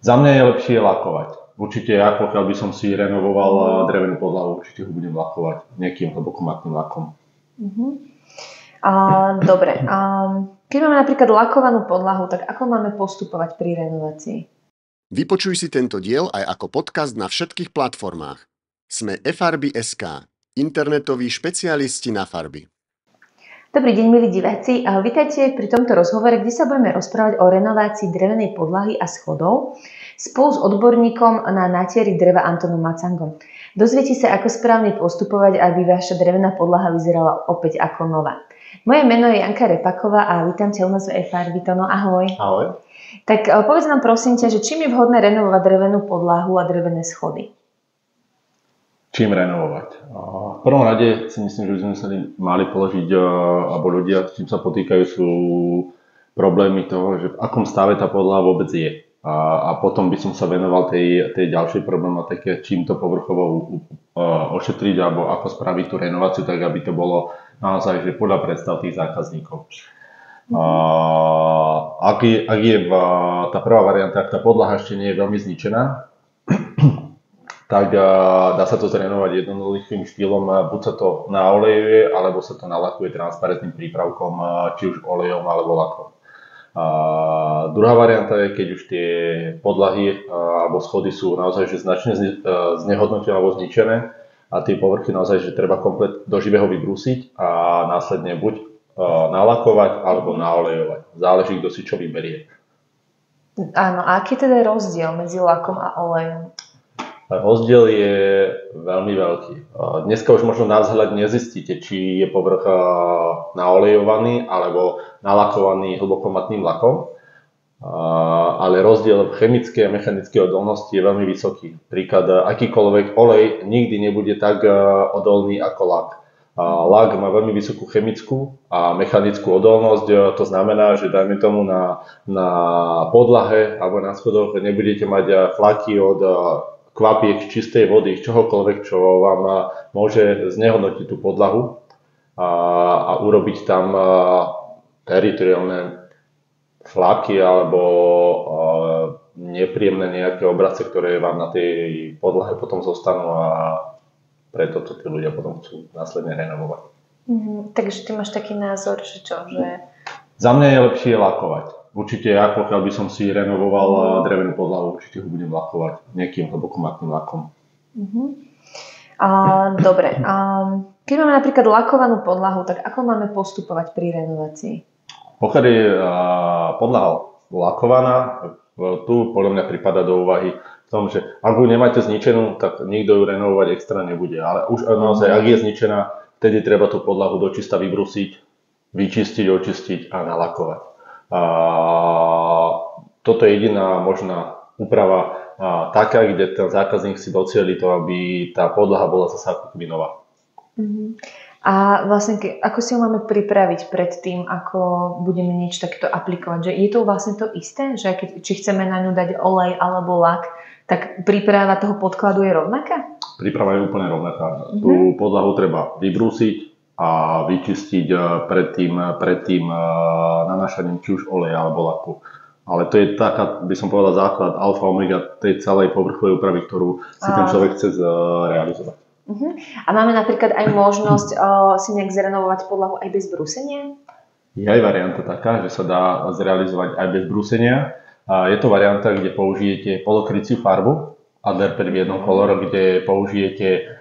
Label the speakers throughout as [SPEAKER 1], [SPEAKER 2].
[SPEAKER 1] Za mňa je lepšie lakovať. Určite ja, pokiaľ by som si renovoval drevenú podlahu, určite ho budem lakovať nejakým hlbokomatným lakom.
[SPEAKER 2] Dobre. Keď máme napríklad lakovanú podlahu, tak ako máme postupovať pri renovácii?
[SPEAKER 3] Vypočuj si tento diel aj ako podcast na všetkých platformách. Sme efarby.sk, internetoví špecialisti na farby.
[SPEAKER 2] Dobrý deň, milí diváci. Vítajte pri tomto rozhovore, kde sa budeme rozprávať o renovácii drevenej podlahy a schodov spolu s odborníkom na natiery dreva Antonom Macangom. Dozviete sa, ako správne postupovať, aby vaša drevená podlaha vyzerala opäť ako nová. Moje meno je Janka Repaková a vítam ťa u nás v eFarby. Tono, ahoj.
[SPEAKER 1] Ahoj.
[SPEAKER 2] Tak povedz nám prosím ťa, že čím je vhodné renovovať drevenú podlahu a drevené schody?
[SPEAKER 1] Čím renovovať? V prvom rade si myslím, že by sme sa mali položiť, alebo ľudia, s čím sa potýkajú, sú problémy toho, že v akom stave tá podlaha vôbec je. A potom by som sa venoval tej ďalšej problematike, čím to povrchovo ošetriť, alebo ako spraviť tú renováciu, tak aby to bolo naozaj že podľa predstav tých zákazníkov. Ak je tá prvá varianta, ak tá podlaha ešte nie je veľmi zničená, tak dá sa to zrenovať jednoduchým štýlom, buď sa to naolejuje, alebo sa to nalakuje transparentným prípravkom, či už olejom alebo lakom. Druhá varianta je, keď už tie podlahy alebo schody sú naozaj že značne znehodnotené alebo zničené a tie povrchy naozaj že treba komplet do živého vybrúsiť a následne buď nalakovať alebo naolejovať. Záleží, kto si čo vyberie.
[SPEAKER 2] Áno, a aký teda je rozdiel medzi lakom a olejom?
[SPEAKER 1] Rozdiel je veľmi veľký. Dneska už možno na vzhľad nezistíte, či je povrch naolejovaný alebo nalakovaný hlbokomatným lakom, ale rozdiel v chemickej a mechanickej odolnosti je veľmi vysoký. Príklad, akýkoľvek olej nikdy nebude tak odolný ako lak. Lak má veľmi vysokú chemickú a mechanickú odolnosť, to znamená, že dajme tomu na podlahe alebo na schodoch nebudete mať flaky od kvapiek čistej vody, čohokoľvek, čo vám môže znehodnotiť tú podlahu a urobiť tam teritoriálne flaky alebo nepríjemné nejaké obrazy, ktoré vám na tej podlahe potom zostanú a preto to tí ľudia potom chcú následne renovovať.
[SPEAKER 2] Takže ty máš taký názor, že čo? Že...
[SPEAKER 1] Za mňa je lepšie lakovať. Určite ja, pokiaľ by som si renovoval drevenú podlahu, určite ho budem lakovať nejakým hlbokomatným lakom.
[SPEAKER 2] Dobre. Keď máme napríklad lakovanú podlahu, tak ako máme postupovať pri renovácii?
[SPEAKER 1] Pokiaľ je podlaha lakovaná, tu podľa mňa pripada do úvahy v tom, že ak ju nemáte zničenú, tak nikto ju renovovať extra nebude. Ale už naozaj, ak je zničená, vtedy treba tú podlahu dočista vybrusiť, vyčistiť, očistiť a nalakovať. Toto je jediná možná úprava taká, kde ten zákazník si docieli to, aby tá podlaha bola zase ako keby nová.
[SPEAKER 2] A vlastne, ako si ho máme pripraviť pred tým, ako budeme niečo takéto aplikovať? Že je to vlastne to isté? Že či chceme na ňu dať olej alebo lak, tak príprava toho podkladu je rovnaká? Príprava
[SPEAKER 1] je úplne rovnaká. Tú podlahu treba vybrúsiť a vyčistiť pred tým nanášaním či už oleja alebo laku. Ale to je taká, by som povedal, základ alfa omega tej celej povrchovej úpravy, ktorú si ten človek chce realizovať.
[SPEAKER 2] A máme napríklad aj možnosť si nejak zrenovovať podlahu aj bez brúsenia?
[SPEAKER 1] Je aj varianta taká, že sa dá zrealizovať aj bez brúsenia. Je to varianta, kde použijete polokryciu farbu Adderpet v jednom kolore, kde použijete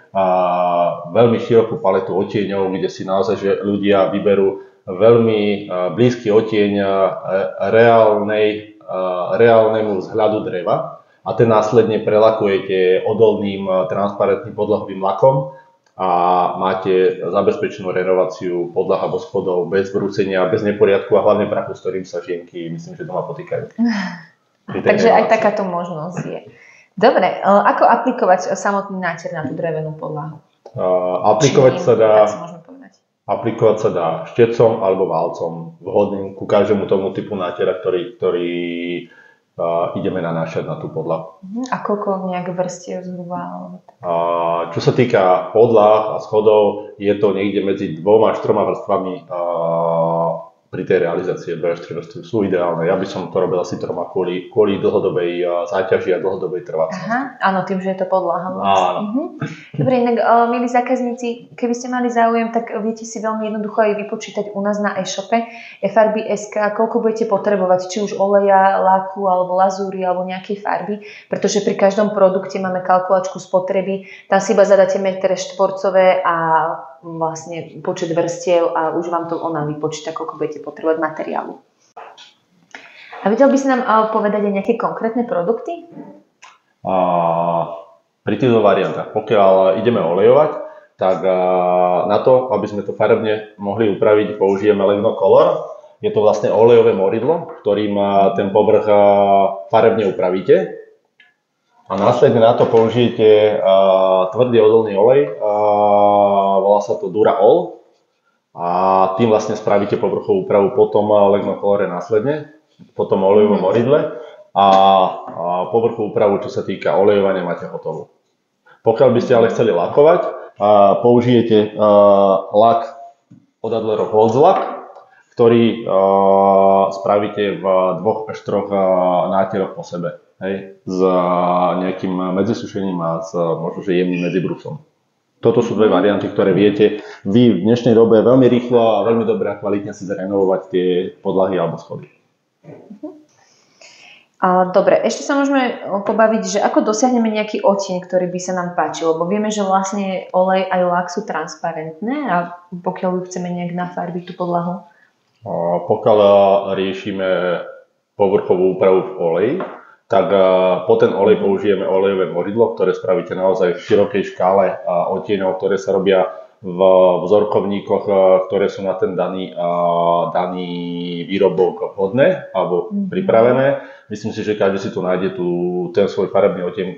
[SPEAKER 1] veľmi širokú paletu odtieňov, kde si naozaj že ľudia vyberú veľmi blízky odtieň reálnemu vzhľadu dreva a ten následne prelakujete odolným transparentným podlahovým lakom a máte zabezpečenú renováciu podlah alebo schodov bez brúsenia, bez neporiadku a hlavne prachu, s ktorým sa žienky, myslím, že doma potýkajú.
[SPEAKER 2] Takže aj takáto možnosť je. Dobre, ako aplikovať samotný nátier na tú drevenú podlahu?
[SPEAKER 1] Aplikovať sa dá štecom alebo válcom, vhodným ku každému tomu typu nátiera, ktorý ideme nanášať na tú podlahu.
[SPEAKER 2] A koľko nejak vrstiev zhruba?
[SPEAKER 1] Čo sa týka podlah a schodov, je to niekde medzi 2 až 3 vrstvami pri tej realizácii 2-3 vrstvy sú ideálne. Ja by som to robil asi 3 kvôli dlhodobej záťaži a dlhodobej trvácnosti.
[SPEAKER 2] Aha, áno, tým, že je to podlaha.
[SPEAKER 1] Áno.
[SPEAKER 2] Dobre, inak milí zákazníci, keby ste mali záujem, tak viete si veľmi jednoducho aj vypočítať u nás na e-shope FRB.sk, koľko budete potrebovať, či už oleja, laku, alebo lazúry, alebo nejakej farby, pretože pri každom produkte máme kalkulačku spotreby, tam si iba zadáte metre štvorcové a vlastne počet vrstiev a už vám to ona vypočíta, koľko budete potrebovať materiálu. A vedel by si nám povedať aj nejaké konkrétne produkty?
[SPEAKER 1] Pri tých variantách, pokiaľ ideme olejovať, tak na to, aby sme to farebne mohli upraviť, použijeme Legno Color. Je to vlastne olejové moridlo, ktorým ten povrch farebne upravíte. A následne na to použijete tvrdý odolný olej, volá sa to Dura-Ol. A tým vlastne spravíte povrchovú úpravu potom Legno Colore následne, potom olejovom moridle. A povrchovú úpravu, čo sa týka olejovania, máte hotovú. Pokiaľ by ste ale chceli lakovať, použijete lak od Adlerov Holzlak, ktorý spravíte v 2 až 3 nátieroch po sebe. Hej, s nejakým medzisušením a s možno že jemným medzibrusom. Toto sú 2 varianty, ktoré viete vy v dnešnej dobe veľmi rýchlo a veľmi dobre a kvalitne si zrenovovať tie podlahy alebo schody.
[SPEAKER 2] Dobre, ešte sa môžeme pobaviť, že ako dosiahneme nejaký odtieň, ktorý by sa nám páčil, lebo vieme, že vlastne olej aj lak sú transparentné a pokiaľ chceme nejak nafarbiť tú podlahu.
[SPEAKER 1] Pokiaľ riešime povrchovú úpravu v oleji, tak po ten olej použijeme olejové moridlo, ktoré spravíte naozaj v širokej škále odtieňov, ktoré sa robia v vzorkovníkoch, ktoré sú na ten daný výrobok vhodné alebo pripravené. Myslím si, že každý si tu nájde ten svoj farebný odtieň,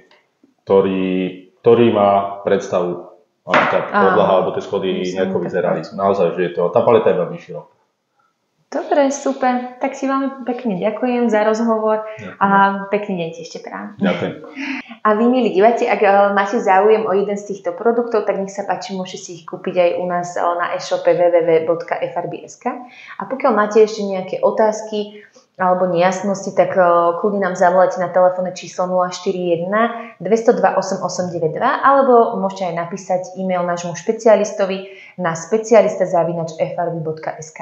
[SPEAKER 1] ktorý má predstavu, aby tá podlaha alebo tie schody nejako vyzerali. Naozaj, že je tá paleta je veľmi široká.
[SPEAKER 2] Dobre, super. Tak si veľmi pekne ďakujem za rozhovor a pekný deň ti ešte práve.
[SPEAKER 1] Ďakujem.
[SPEAKER 2] A vy, milí diváci, ak máte záujem o jeden z týchto produktov, tak nech sa páči, môžete si ich kúpiť aj u nás na e-shope www.frb.sk. A pokiaľ máte ešte nejaké otázky alebo nejasnosti, tak kľudne nám zavolajte na telefónne číslo 041 202 8892 alebo môžete aj napísať e-mail nášmu špecialistovi na specialista@frb.sk.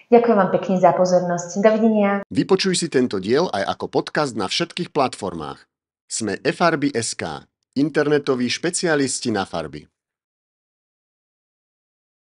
[SPEAKER 2] Ďakujem vám pekne za pozornosť. Dovidenia.
[SPEAKER 3] Vypočuj si tento diel aj ako podcast na všetkých platformách. Sme FRB.sk, internetoví špecialisti na farby.